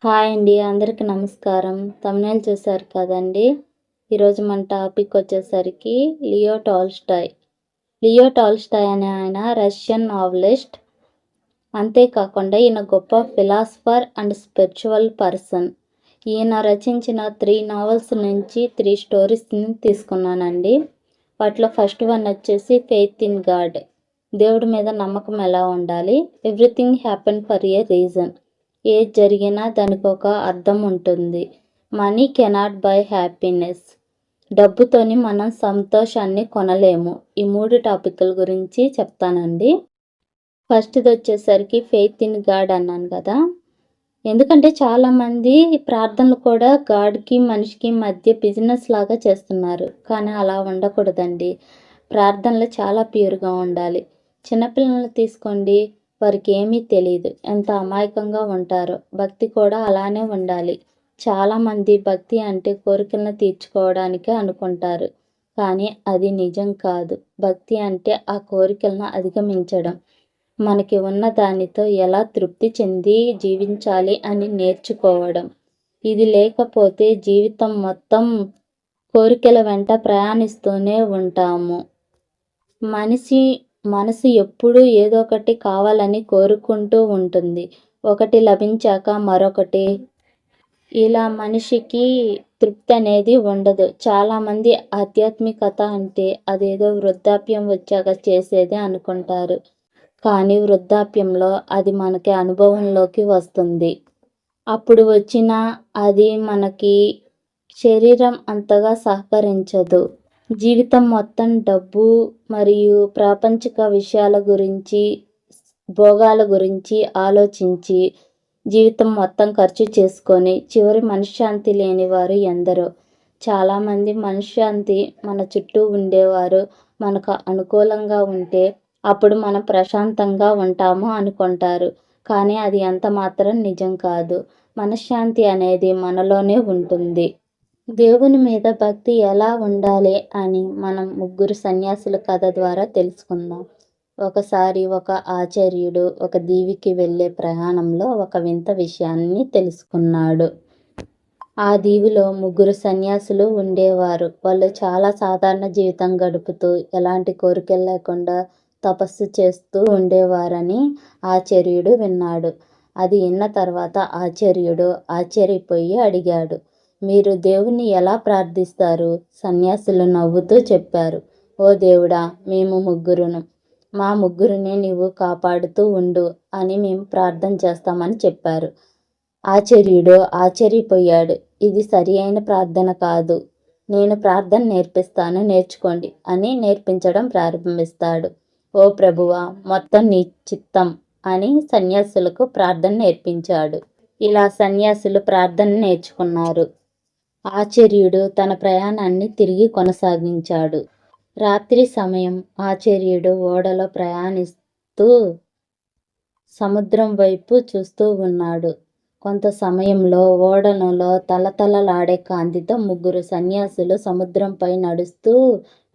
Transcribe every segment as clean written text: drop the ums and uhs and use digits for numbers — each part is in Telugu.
హాయ్ అండి. అందరికి నమస్కారం. థంబ్‌నెయిల్ చూసారు కదండీ! ఈరోజు మన టాపిక్ వచ్చేసరికి లియో టాల్స్టాయ్. లియో టాల్స్టాయ్ అనే ఆయన రష్యన్ నావలిస్ట్. అంతేకాకుండా ఈయన గొప్ప ఫిలాసఫర్ అండ్ స్పిరిచువల్ పర్సన్. ఈయన రచించిన 3 నావెల్స్ నుంచి 3 స్టోరీస్‌ని తీసుకున్నానండి. వాటిలో ఫస్ట్ వన్ వచ్చేసి ఫెయిత్ ఇన్ గాడ్. దేవుడి మీద నమ్మకం ఎలా ఉండాలి. Everything happen for a reason. ఏది జరిగినా దానికొక అర్థం ఉంటుంది. Money cannot buy happiness. డబ్బుతోని మనం సంతోషాన్ని కొనలేము. ఈ 3 టాపిక్‌ల గురించి చెప్తానండి. ఫస్ట్‌ది వచ్చేసరికి ఫెయిత్ ఇన్ గాడ్ అన్నాను కదా! ఎందుకంటే చాలామంది ప్రార్థనలు కూడా గాడ్‌కి, మనిషికి మధ్య బిజినెస్ లాగా చేస్తున్నారు. కానీ అలా ఉండకూడదండి. ప్రార్థనలు చాలా ప్యూర్‌గా ఉండాలి. చిన్నపిల్లల్ని తీసుకోండి. వారికి ఏమీ తెలీదు. ఎంత అమాయకంగా ఉంటారో. భక్తి కూడా అలానే ఉండాలి. చాలామంది భక్తి అంటే కోరికలను తీర్చుకోవడానికే అనుకుంటారు. కానీ అది నిజం కాదు. భక్తి అంటే ఆ కోరికలను అధిగమించడం. మనకి ఉన్న దానితో ఎలా తృప్తి చెంది జీవించాలి అని నేర్చుకోవడం. ఇది లేకపోతే జీవితం మొత్తం కోరికల వెంట ప్రయాణిస్తూనే ఉంటాము. మనసు ఎప్పుడూ ఏదో ఒకటి కావాలని కోరుకుంటూ ఉంటుంది. ఒకటి లభించాక మరొకటి. ఇలా మనిషికి తృప్తి అనేది ఉండదు. చాలామంది ఆధ్యాత్మికత అంటే అదేదో వృద్ధాప్యం వచ్చాక చేసేదే అనుకుంటారు. కానీ వృద్ధాప్యంలో అది మనకి అనుభవంలోకి వస్తుంది. అప్పుడు వచ్చినా అది మనకి శరీరం అంతగా సహకరించదు. జీవితం మొత్తం డబ్బు మరియు ప్రాపంచిక విషయాల గురించి, భోగాల గురించి ఆలోచించి జీవితం మొత్తం ఖర్చు చేసుకొని చివరి మనశ్శాంతి లేనివారు ఎందరో. చాలామంది మనశ్శాంతి మన చుట్టూ ఉండేవారు మనకు అనుకూలంగా ఉంటే అప్పుడు మనం ప్రశాంతంగా ఉంటాము అనుకుంటారు. కానీ అది ఎంత మాత్రం నిజం కాదు. మనశ్శాంతి అనేది మనలోనే ఉంటుంది. దేవుని మీద భక్తి ఎలా ఉండాలి అని మనం 3 సన్యాసుల కథ ద్వారా తెలుసుకుందాం. ఒకసారి ఒక ఆచార్యుడు ఒక దీవికి వెళ్ళే ప్రయాణంలో ఒక వింత విషయాన్ని తెలుసుకున్నాడు. ఆ దీవిలో 3 సన్యాసులు ఉండేవారు. వాళ్ళు చాలా సాధారణ జీవితం గడుపుతూ ఎలాంటి కోరికలు లేకుండా తపస్సు చేస్తూ ఉండేవారని ఆచార్యుడు విన్నాడు. అది విన్న తర్వాత ఆచార్యుడు ఆశ్చర్యపోయి అడిగాడు, మీరు దేవుణ్ణి ఎలా ప్రార్థిస్తారు? సన్యాసులు నవ్వుతూ చెప్పారు, ఓ దేవుడా, మేము 3 మా 3 నీవు కాపాడుతూ ఉండు అని మేము ప్రార్థన చేస్తామని చెప్పారు. ఆచార్యుడు ఆశ్చర్యపోయాడు. ఇది సరి అయిన ప్రార్థన కాదు. నేను ప్రార్థన నేర్పిస్తాను, నేర్చుకోండి అని నేర్పించడం ప్రారంభిస్తాడు. ఓ ప్రభువా, మొత్తం నీ చిత్తం అని సన్యాసులకు ప్రార్థన నేర్పించాడు. ఇలా సన్యాసులు ప్రార్థన నేర్చుకున్నారు. ఆచార్యుడు తన ప్రయాణాన్ని తిరిగి కొనసాగించాడు. రాత్రి సమయం. ఆచార్యుడు ఓడలో ప్రయాణిస్తూ సముద్రం వైపు చూస్తూ ఉన్నాడు. కొంత సమయంలో ఓడలో తలతలలాడే కాంతితో 3 సన్యాసులు సముద్రంపై నడుస్తూ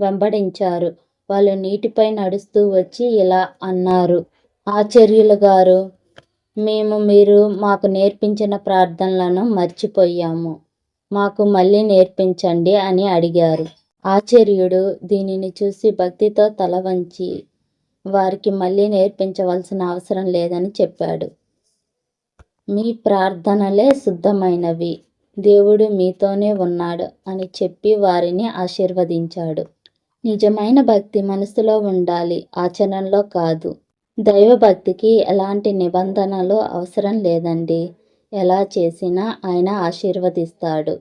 వెంబడించారు. వాళ్ళు నీటిపై నడుస్తూ వచ్చి ఇలా అన్నారు, ఆచార్యులు గారు, మేము మీరు మాకు నేర్పించిన ప్రార్థనలను మర్చిపోయాము. మాకు మళ్ళీ నేర్పించండి అని అడిగారు. ఆచార్యుడు దీనిని చూసి భక్తితో తల వంచి వారికి మళ్ళీ నేర్పించవలసిన అవసరం లేదని చెప్పాడు. మీ ప్రార్థనలే శుద్ధమైనవి. దేవుడు మీతోనే ఉన్నాడు అని చెప్పి వారిని ఆశీర్వదించాడు. నిజమైన భక్తి మనసులో ఉండాలి, ఆచరణలో కాదు. దైవభక్తికి ఎలాంటి నిబంధనలు అవసరం లేదండి. ఎలా చేసినా ఆయన ఆశీర్వదిస్తాడు.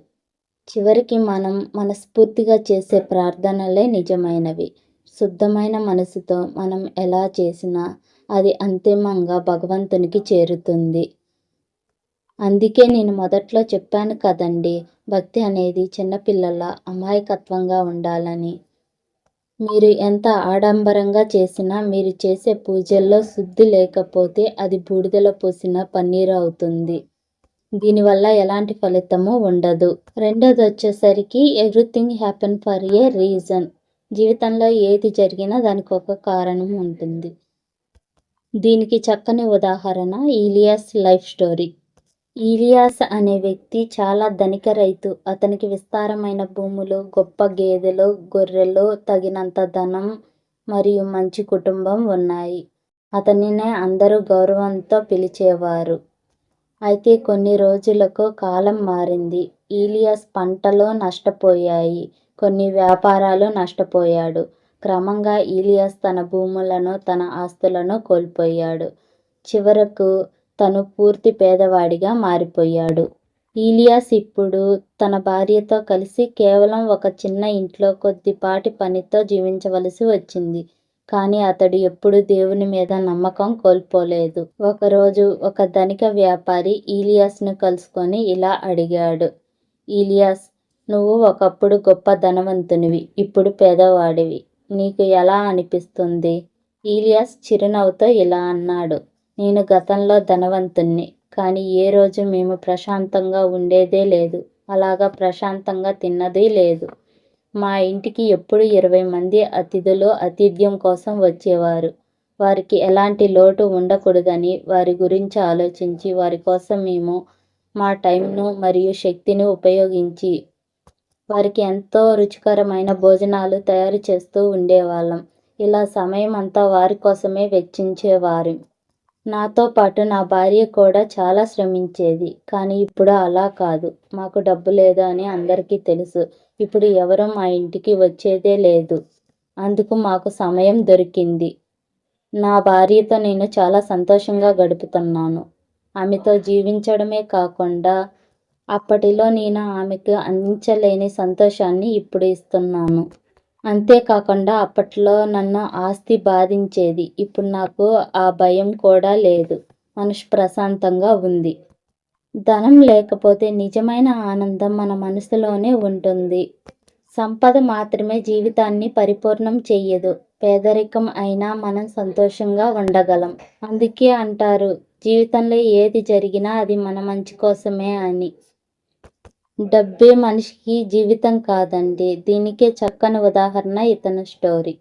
చివరికి మనం మనస్ఫూర్తిగా చేసే ప్రార్థనలే నిజమైనవి. శుద్ధమైన మనసుతో మనం ఎలా చేసినా అది అంతిమంగా భగవంతునికి చేరుతుంది. అందుకే నేను మొదట్లో చెప్పాను కదండి, భక్తి అనేది చిన్నపిల్లల అమాయకత్వంగా ఉండాలని. మీరు ఎంత ఆడంబరంగా చేసినా మీరు చేసే పూజల్లో శుద్ధి లేకపోతే అది బూడిదలో పోసిన పన్నీరు అవుతుంది. దీనివల్ల ఎలాంటి ఫలితము ఉండదు. రెండోది వచ్చేసరికి everything happen for a reason. జీవితంలో ఏది జరిగినా దానికి ఒక కారణం ఉంటుంది. దీనికి చక్కని ఉదాహరణ ఇలియాస్ లైఫ్ స్టోరీ. ఈలియాస్ అనే వ్యక్తి చాలా ధనిక రైతు. అతనికి విస్తారమైన భూములు, గొప్ప గేదెలు, గొర్రెలు, తగినంత ధనం మరియు మంచి కుటుంబం ఉన్నాయి. అతనినే అందరూ గౌరవంతో పిలిచేవారు. అయితే కొన్ని రోజులకు కాలం మారింది. ఈలియాస్ పంటలు నష్టపోయాయి. కొన్ని వ్యాపారాలు నష్టపోయాడు. క్రమంగా ఈలియాస్ తన భూములను, తన ఆస్తులను కోల్పోయాడు. చివరకు తను పూర్తి పేదవాడిగా మారిపోయాడు. ఈలియాస్ ఇప్పుడు తన భార్యతో కలిసి కేవలం ఒక చిన్న ఇంట్లో కొద్దిపాటి పనితో జీవించవలసి వచ్చింది. కానీ అతడు ఎప్పుడూ దేవుని మీద నమ్మకం కోల్పోలేదు. ఒకరోజు ఒక ధనిక వ్యాపారి ఈలియాస్ను కలుసుకొని ఇలా అడిగాడు. ఈలియాస్, నువ్వు ఒకప్పుడు గొప్ప ధనవంతునివి, ఇప్పుడు పేదవాడివి. నీకు ఎలా అనిపిస్తుంది? ఈలియాస్ చిరునవ్వుతో ఇలా అన్నాడు. నేను గతంలో ధనవంతుణ్ణి, కానీ ఏ రోజు మేము ప్రశాంతంగా ఉండేదే లేదు. అలాగా ప్రశాంతంగా తిన్నది లేదు. మా ఇంటికి ఎప్పుడు 20 మంది అతిథులు ఆతిథ్యం కోసం వచ్చేవారు. వారికి ఎలాంటి లోటు ఉండకూడదని వారి గురించి ఆలోచించి వారి కోసం మేము మా టైంను మరియు శక్తిని ఉపయోగించి వారికి ఎంతో రుచికరమైన భోజనాలు తయారు చేస్తూ ఉండేవాళ్ళం. ఇలా సమయం అంతా వారి కోసమే వెచ్చించేవారు. నాతో పాటు నా భార్య కూడా చాలా శ్రమించేది. కానీ ఇప్పుడు అలా కాదు. మాకు డబ్బు లేదు అని అందరికీ తెలుసు. ఇప్పుడు ఎవరూ మా ఇంటికి వచ్చేదే లేదు. అందుకు మాకు సమయం దొరికింది. నా భార్యతో నేను చాలా సంతోషంగా గడుపుతున్నాను. ఆమెతో జీవించడమే కాకుండా అప్పటిలో నేను ఆమెకు అందించలేని సంతోషాన్ని ఇప్పుడు ఇస్తున్నాను. అంతేకాకుండా అప్పట్లో నన్ను ఆస్తి బాధించేది. ఇప్పుడు నాకు ఆ భయం కూడా లేదు. మనసు ప్రశాంతంగా ఉంది. ధనం లేకపోతే నిజమైన ఆనందం మన మనసులోనే ఉంటుంది. సంపద మాత్రమే జీవితాన్ని పరిపూర్ణం చెయ్యదు. పేదరికం అయినా మనం సంతోషంగా ఉండగలం. అందుకే అంటారు, జీవితంలో ఏది జరిగినా అది మన మంచి కోసమే అని. డబ్బే మనిషికి జీవితం కాదండి. దీనికే చక్కని ఉదాహరణ ఇతని స్టోరీ.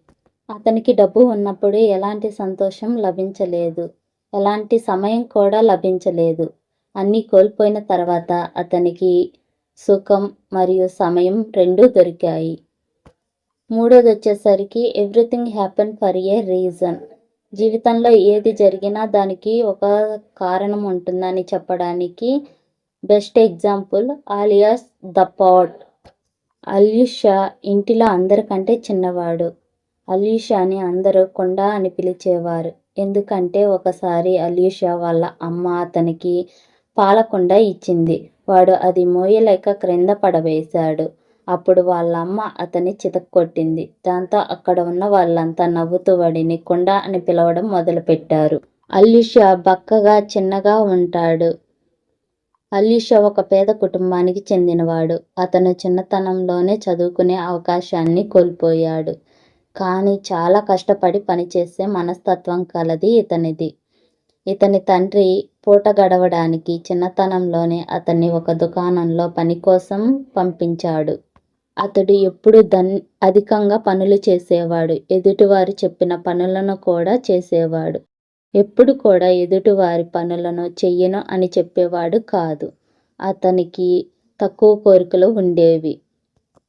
అతనికి డబ్బు ఉన్నప్పుడు ఎలాంటి సంతోషం లభించలేదు. ఎలాంటి సమయం కూడా లభించలేదు. అన్నీ కోల్పోయిన తర్వాత అతనికి సుఖం మరియు సమయం రెండూ దొరికాయి. మూడోది వచ్చేసరికి everything happen for a reason. జీవితంలో ఏది జరిగినా దానికి ఒక కారణం ఉంటుందని చెప్పడానికి best example Alyosha the Pot. Alyosha ఇంటిలో అందరికంటే చిన్నవాడు. అల్యూషాని అందరూ కుండ అని పిలిచేవారు. ఎందుకంటే ఒకసారి అల్యూషా వాళ్ళ అమ్మ అతనికి పాలకుండ ఇచ్చింది. వాడు అది మోయలేక క్రింద పడవేశాడు. అప్పుడు వాళ్ళ అమ్మ అతన్ని చితక్కొట్టింది. దాంతో అక్కడ ఉన్న వాళ్ళంతా నవ్వుతూ వాడిని కుండ అని పిలవడం మొదలుపెట్టారు. అల్యూషా బక్కగా చిన్నగా ఉంటాడు. అల్యూషా ఒక పేద కుటుంబానికి చెందినవాడు. అతను చిన్నతనంలోనే చదువుకునే అవకాశాన్ని కోల్పోయాడు. కానీ చాలా కష్టపడి పనిచేసే మనస్తత్వం కలది ఇతనిది. ఇతని తండ్రి పూట గడవడానికి చిన్నతనంలోనే అతన్ని ఒక దుకాణంలో పని కోసం పంపించాడు. అతడు ఎప్పుడూ అధికంగా పనులు చేసేవాడు. ఎదుటివారు చెప్పిన పనులను కూడా చేసేవాడు. ఎప్పుడు కూడా ఎదుటివారి పనులను చెయ్యను అని చెప్పేవాడు కాదు. అతనికి తక్కువ కోరికలు ఉండేవి.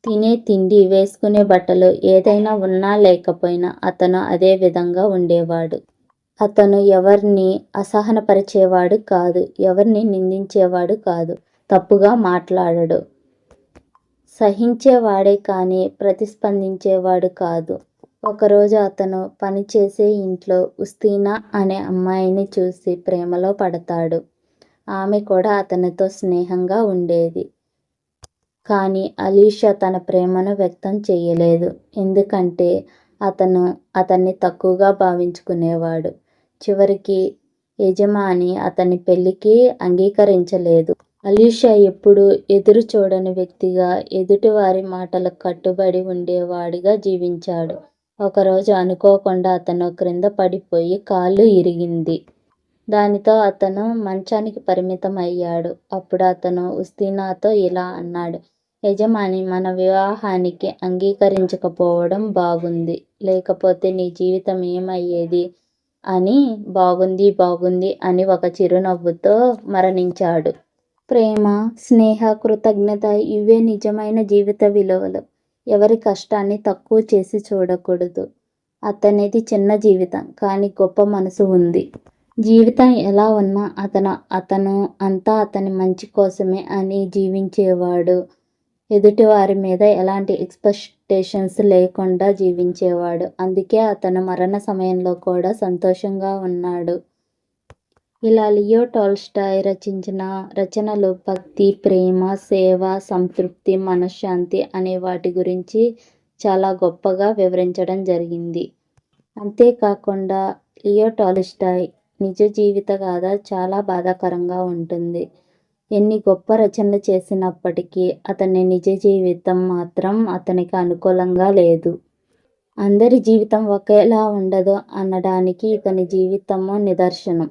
తినే తిండి, వేసుకునే బట్టలు ఏదైనా ఉన్నా లేకపోయినా అతను అదే విధంగా ఉండేవాడు. అతను ఎవరిని అసహనపరిచేవాడు కాదు. ఎవరిని నిందించేవాడు కాదు. తప్పుగా మాట్లాడడు. సహించేవాడే కానీ ప్రతిస్పందించేవాడు కాదు. ఒకరోజు అతను పనిచేసే ఇంట్లో ఉస్తీనా అనే అమ్మాయిని చూసి ప్రేమలో పడతాడు. ఆమె కూడా అతనితో స్నేహంగా ఉండేది. కానీ అలీషా తన ప్రేమను వ్యక్తం చేయలేదు. ఎందుకంటే అతను అతన్ని తక్కువగా భావించుకునేవాడు. చివరికి యజమాని అతని పెళ్లికి అంగీకరించలేదు. అలీషా ఎప్పుడూ ఎదురు చూడని వ్యక్తిగా, ఎదుటివారి మాటలకు కట్టుబడి ఉండేవాడిగా జీవించాడు. ఒకరోజు అనుకోకుండా అతను క్రింద పడిపోయి కాళ్ళు ఇరిగింది. దానితో అతను మంచానికి పరిమితం అయ్యాడు. అప్పుడు అతను ఉస్తీనాతో ఇలా అన్నాడు. యజమాని మన వివాహానికి అంగీకరించకపోవడం బాగుంది. లేకపోతే నీ జీవితం ఏమయ్యేది అని బాగుంది బాగుంది అని ఒక చిరునవ్వుతో మరణించాడు. ప్రేమ, స్నేహ, కృతజ్ఞత ఇవే నిజమైన జీవిత విలువలు. ఎవరి కష్టాన్ని తక్కువ చేసి చూడకూడదు. అతనిది చిన్న జీవితం, కానీ గొప్ప మనసు ఉంది. జీవితం ఎలా ఉన్నా అతను అంతా అతని మంచి కోసమే అని జీవించేవాడు. ఎదుటివారి మీద ఎలాంటి ఎక్స్‌పెక్టేషన్స్ లేకుండా జీవించేవాడు. అందుకే అతను మరణ సమయంలో కూడా సంతోషంగా ఉన్నాడు. ఇలా లియో టాల్స్టాయ్ రచించిన రచనలు భక్తి, ప్రేమ, సేవ, సంతృప్తి, మనశ్శాంతి అనే వాటి గురించి చాలా గొప్పగా వివరించడం జరిగింది. అంతేకాకుండా లియో టాల్స్టాయ్ నిజ జీవిత గాథ చాలా బాధాకరంగా ఉంటుంది. ఎన్ని గొప్ప రచనలు చేసినప్పటికీ అతని నిజ జీవితం మాత్రం అతనికి అనుకూలంగా లేదు. అందరి జీవితం ఒకేలా ఉండదు అనడానికి ఇతని జీవితము నిదర్శనం.